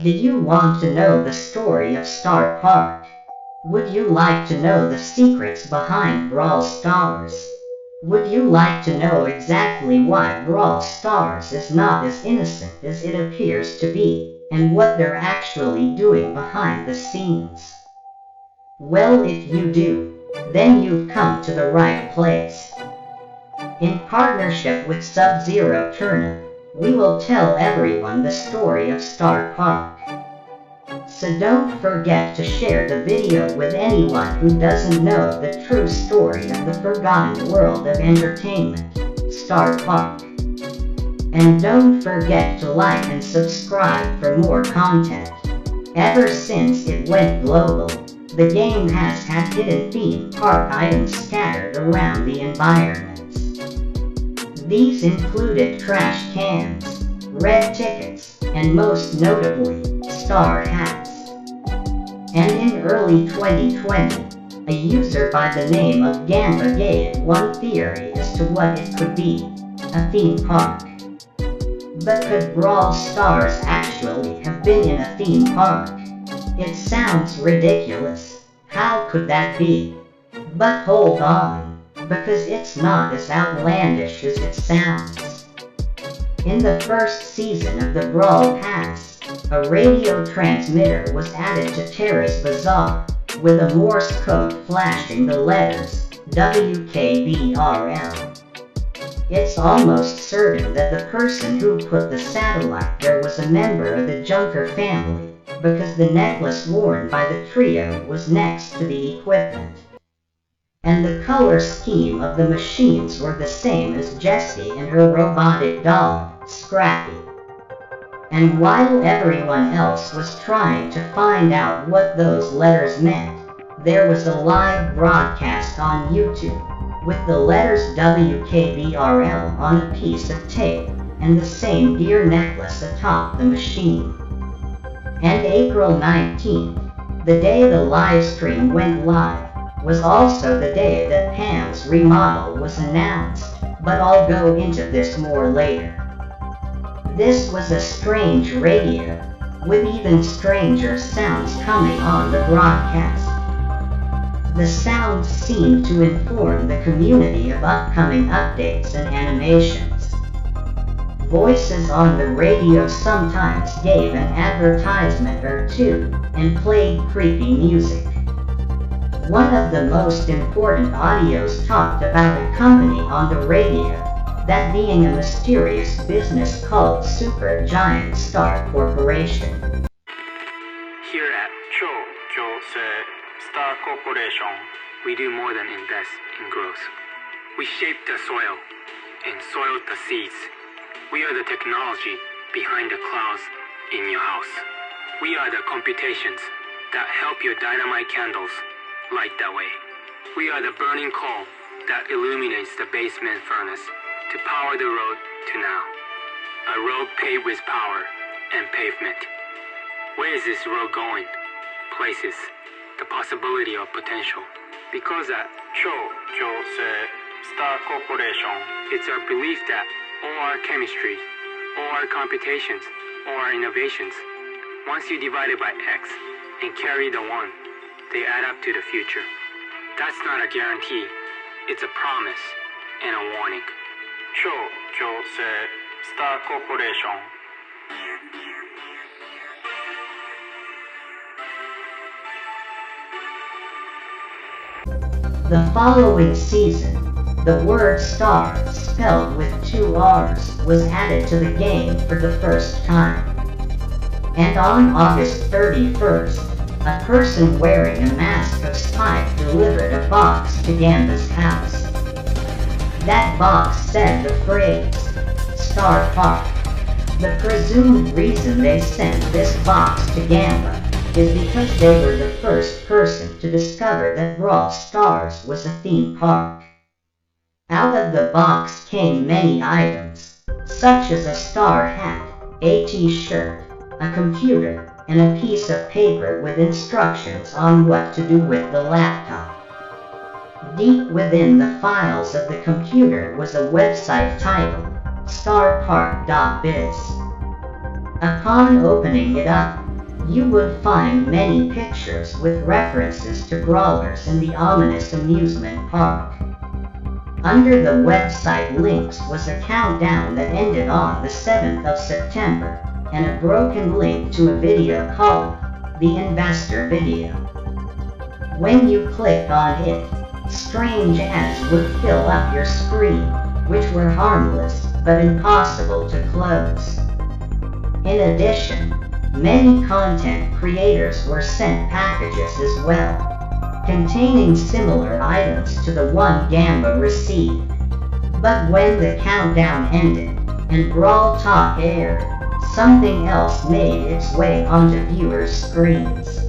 Do you want to know the story of Starr Park? Would you like to know the secrets behind Brawl Stars? Would you like to know exactly why Brawl Stars is not as innocent as it appears to be, and what they're actually doing behind the scenes? Well, if you do, then you've come to the right place. In partnership with Sub-Zero Turnip, we will tell everyone the story of Starr Park. So don't forget to share the video with anyone who doesn't know the true story of the forgotten world of entertainment, Starr Park. And don't forget to like and subscribe for more content. Ever since it went global, the game has had hidden theme park items scattered around the environments. These included trash cans, red tickets, and most notably, star hats. And in early 2020, a user by the name of Gamba gave one theory as to what it could be: a theme park. But could Brawl Stars actually have been in a theme park? It sounds ridiculous. How could that be? But hold on, because it's not as outlandish as it sounds. In the first season of the Brawl Pass, a radio transmitter was added to Terrace Bazaar, with a Morse code flashing the letters wkbrl. It's almost certain that the person who put the satellite there was a member of the Junker family, because the necklace worn by the trio was next to the equipment. And the color scheme of the machines were the same as Jessie and her robotic dog, Scrappy. And while everyone else was trying to find out what those letters meant, there was a live broadcast on YouTube, with the letters WKBRL on a piece of tape, and the same deer necklace atop the machine. And April 19th, the day the live stream went live, was also the day that Pam's remodel was announced, but I'll go into this more later. This was a strange radio, with even stranger sounds coming on the broadcast. The sounds seemed to inform the community of upcoming updates and animations. Voices on the radio sometimes gave an advertisement or two, and played creepy music. One of the most important audios talked about a company on the radio, that being a mysterious business called Super Giant Starr Corporation. Here at Starr Corporation, we do more than invest in growth. We shape the soil and soil the seeds. We are the technology behind the clouds in your house. We are the computations that help your dynamite candles light that way. We are the burning coal that illuminates the basement furnace to power the road to now. A road paved with power and pavement. Where is this road going? Places. The possibility of potential. Because at Starr Corporation, it's our belief that all our chemistries, all our computations, all our innovations, once you divide it by X and carry the 1, they add up to the future. That's not a guarantee. It's a promise and a warning. Starr Corporation. The following season, the word star, spelled with 2 R's, was added to the game for the first time. And on August 31st, a person wearing a mask of Spike delivered a box to Gamba's house. That box said the phrase, Starr Park. The presumed reason they sent this box to Gamba is because they were the first person to discover that Brawl Stars was a theme park. Out of the box came many items, such as a star hat, a t-shirt, a computer, and a piece of paper with instructions on what to do with the laptop. Deep within the files of the computer was a website titled starrpark.biz. Upon opening it up, you would find many pictures with references to brawlers in the ominous amusement park. Under the website links was a countdown that ended on the 7th of September, and a broken link to a video called the investor video. When you clicked on it, strange ads would fill up your screen, which were harmless but impossible to close. In addition, many content creators were sent packages as well, containing similar items to the one Gamba received. But when the countdown ended and Brawl Talk aired, something else made its way onto viewers' screens.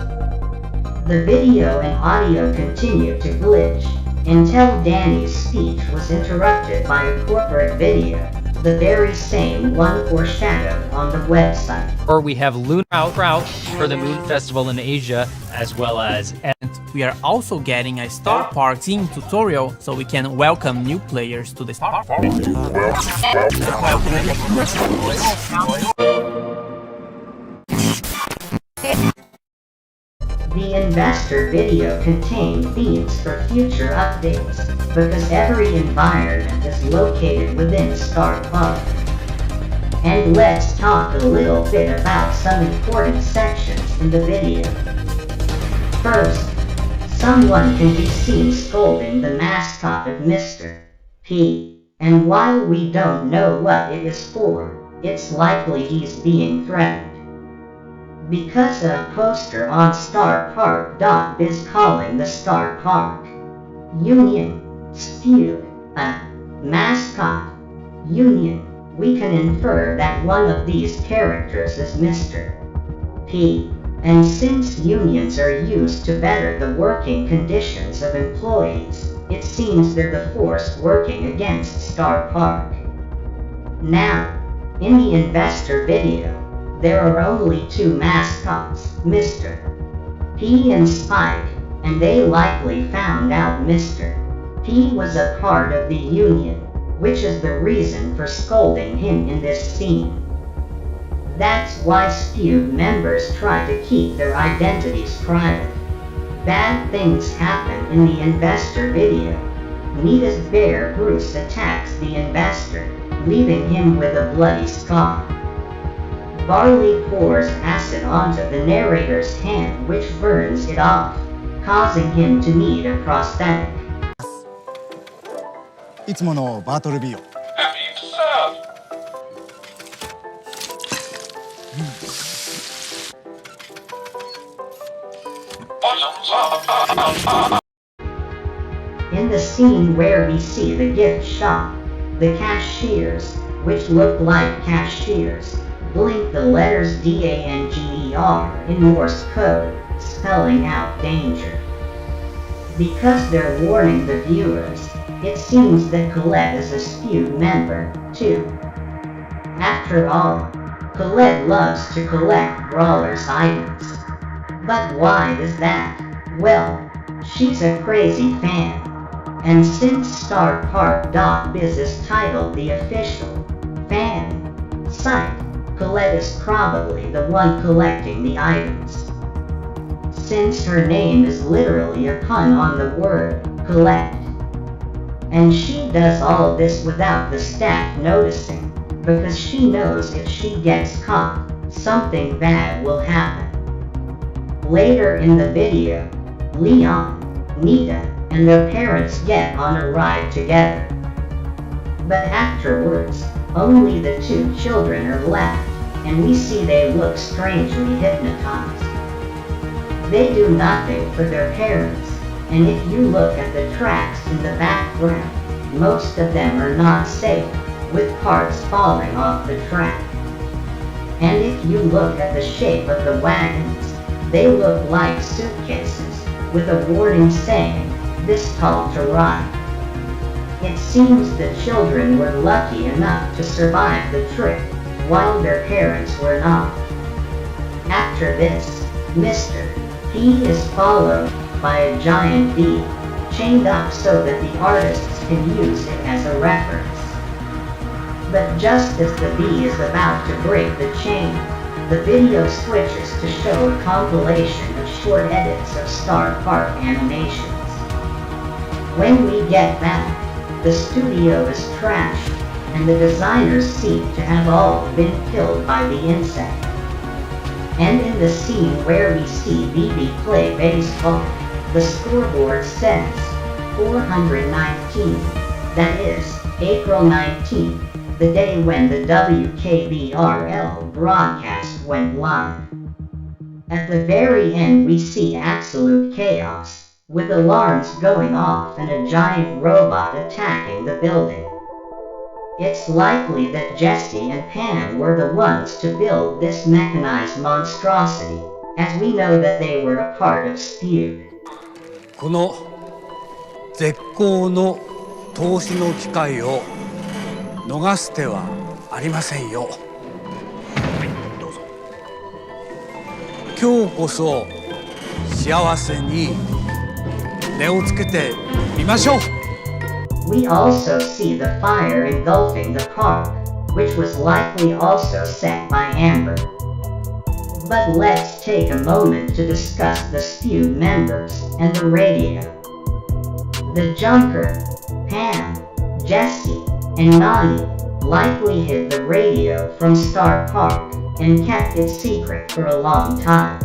The video and audio continued to glitch until Danny's speech was interrupted by a corporate video, the very same one foreshadowed on the website. Or we have Lunar Route for the Moon Festival in Asia, as well as... And we are also getting a Starr Park team tutorial so we can welcome new players to the Starr Park. The investor video contained themes for future updates, because every environment is located within Starr Park. And let's talk a little bit about some important sections in the video. First, someone can be seen scolding the mascot of Mr. P, and while we don't know what it is for, it's likely he's being threatened. Because a poster on starrpark.biz calling the Starr Park Union Spude a mascot union, we can infer that one of these characters is Mr. P. And since unions are used to better the working conditions of employees, it seems they're the force working against Starr Park. Now, in the investor video, there are only two mascots, Mr. P and Spike, and they likely found out Mr. P was a part of the union, which is the reason for scolding him in this scene. That's why Spude members try to keep their identities private. Bad things happen in the investor video. Nita's bear Bruce attacks the investor, leaving him with a bloody scar. Barley pours acid onto the narrator's hand, which burns it off, causing him to need a prosthetic. いつものバトルビオ。In the scene where we see the gift shop, the cashiers, which look like cashiers, blink the letters DANGER in Morse code, spelling out danger. Because they're warning the viewers, it seems that Colette is a Spude member, too. After all, Colette loves to collect brawlers' items. But why is that? Well, she's a crazy fan. And since starrpark.biz is titled the official fan site, Colette is probably the one collecting the items. Since her name is literally a pun on the word collect. And she does all this without the staff noticing, because she knows if she gets caught, something bad will happen. Later in the video, Leon, Nita, and their parents get on a ride together. But afterwards, only the two children are left, and we see they look strangely hypnotized. They do nothing for their parents, and if you look at the tracks in the background, most of them are not safe, with parts falling off the track. And if you look at the shape of the wagons, they look like suitcases, with a warning saying, "This tall to ride." It seems the children were lucky enough to survive the trip, while their parents were not. After this, Mr. P is followed by a giant bee, chained up so that the artists can use it as a reference. But just as the bee is about to break the chain, The video switches to show a compilation of short edits of Starr Park animations. When we get back, the studio is trashed, and the designers seem to have all been killed by the insect. And in the scene where we see BB play baseball, the scoreboard says 419, that is, April 19, the day when the wkbrl broadcast went live. At the very end we see absolute chaos, with alarms going off and a giant robot attacking the building. It's likely that Jesse and Pam were the ones to build this mechanized monstrosity, as we know that they were a part of Spude. この絶好の投資の機会を逃す手はありませんよ。どうぞ。今日こそ幸せに値をつけてみましょう。We also see the fire engulfing the park, which was likely also set by Amber. But let's take a moment to discuss the Spude members and the radio. The Junker, Pam, Jesse, and Nani likely hid the radio from Starr Park and kept it secret for a long time.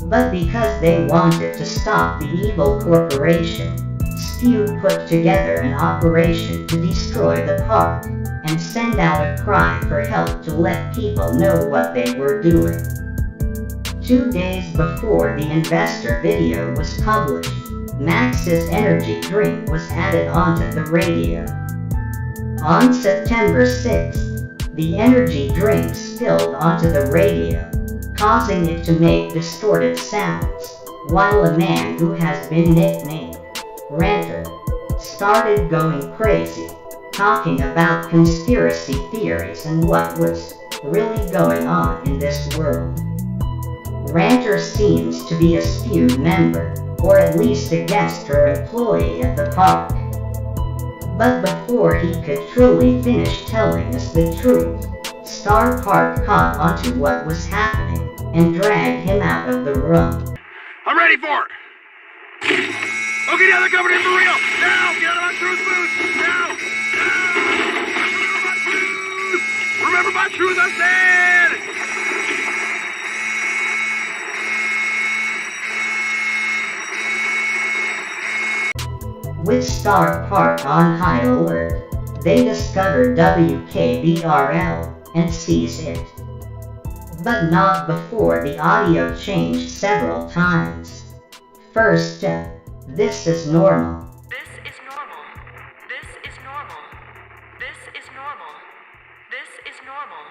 But because they wanted to stop the evil corporation, Spude put together an operation to destroy the park and send out a cry for help to let people know what they were doing. 2 days before the investor video was published, Max's energy drink was added onto the radio. On September 6th, the energy drink spilled onto the radio, causing it to make distorted sounds, while a man who has been nicknamed Ranter started going crazy, talking about conspiracy theories and what was really going on in this world. Ranter seems to be a Spude member, or at least a guest or employee at the park. But before he could truly finish telling us the truth, Starr Park caught onto what was happening and dragged him out of the room. I'm ready for it! Okay, now they're coming in for real! Now! Get out of my truth booth! Now! Remember my truth, I said! With Starr Park on high alert, they discover wkbrl and seize it. But not before the audio changed several times. First step. This is normal. This is normal. This is normal. This is normal. This is normal.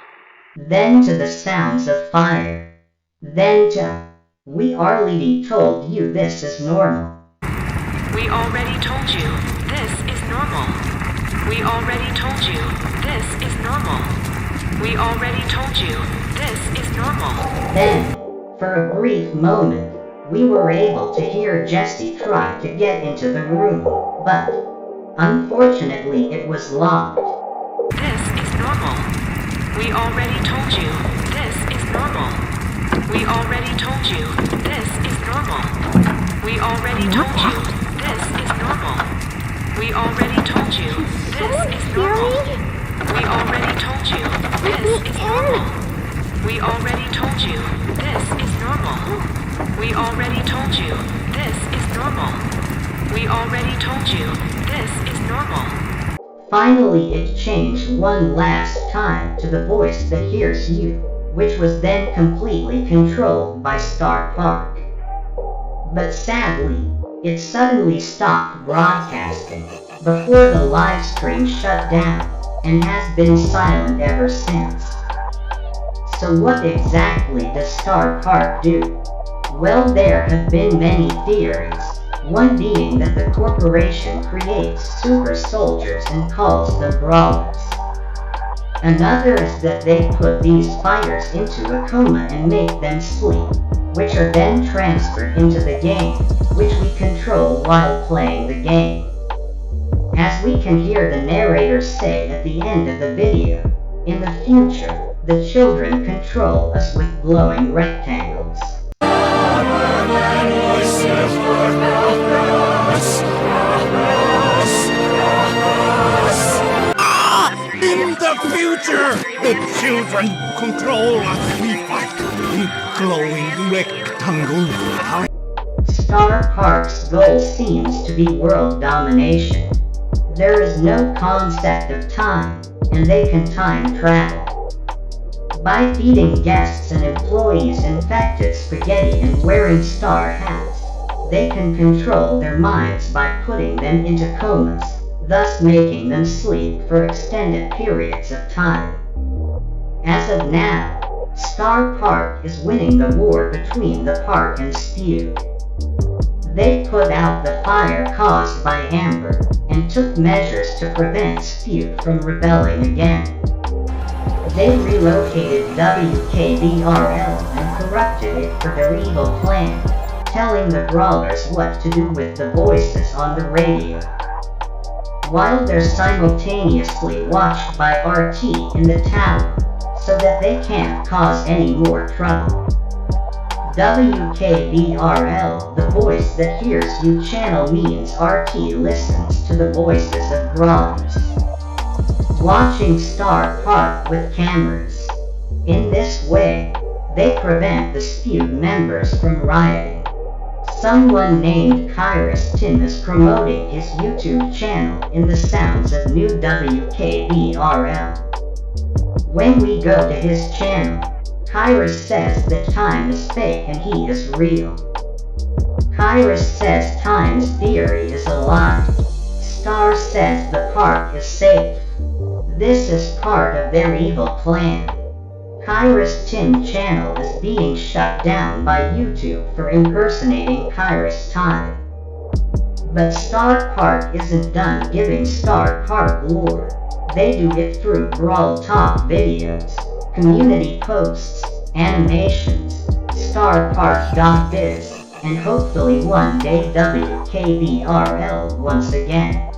Then to the sounds of fire. Then to, we already told you this is normal. We already told you this is normal. We already told you this is normal. We already told you this is normal. Then, for a brief moment, we were able to hear Jesse try to get into the room, but unfortunately it was locked. This is normal. We already told you this is normal. We already told you this is normal. We already told you this is normal. We already told you this is normal. We already told you this is normal. We already told you this is normal. We already told you this is normal. We already told you this is normal. Finally it changed one last time to the voice that hears you, which was then completely controlled by Starr Park. But sadly, it suddenly stopped broadcasting before the live stream shut down, and has been silent ever since. So what exactly does Starr Park do? Well, there have been many theories, one being that the corporation creates super soldiers and calls them brawlers. Another is that they put these fighters into a coma and make them sleep, which are then transferred into the game, which we control while playing the game. As we can hear the narrator say at the end of the video, in the future, The children control us with glowing rectangles. In the future, the children control us. We fight in glowing rectangles. Starr Park's goal seems to be world domination. There is no concept of time, and they can time travel. By feeding guests and employees infected spaghetti and wearing star hats, they can control their minds by putting them into comas, thus making them sleep for extended periods of time. As of now, Starr Park is winning the war between the park and Spude. They put out the fire caused by Amber, and took measures to prevent Spude from rebelling again. They relocated wkbrl and corrupted it for their evil plan, telling the brawlers what to do with the voices on the radio. While they're simultaneously watched by RT in the tower, so that they can't cause any more trouble. wkbrl, the voice that hears you channel, means RT listens to the voices of brawlers. Watching Starr Park with cameras. In this way, they prevent the Spude members from rioting. Someone named Kyrus Tim is promoting his YouTube channel in the sounds of new wkbrl. When we go to his channel, Kyrus says that time is fake and he is real. Kyrus says time's theory is a lie. Starr says the park is safe. This is part of their evil plan. Kyrus Tim channel is being shut down by YouTube for impersonating Kyrus Time. But Starr Park isn't done giving Starr Park lore. They do it through Brawl Talk videos, community posts, animations, starrpark.biz, and hopefully one day wkbrl once again.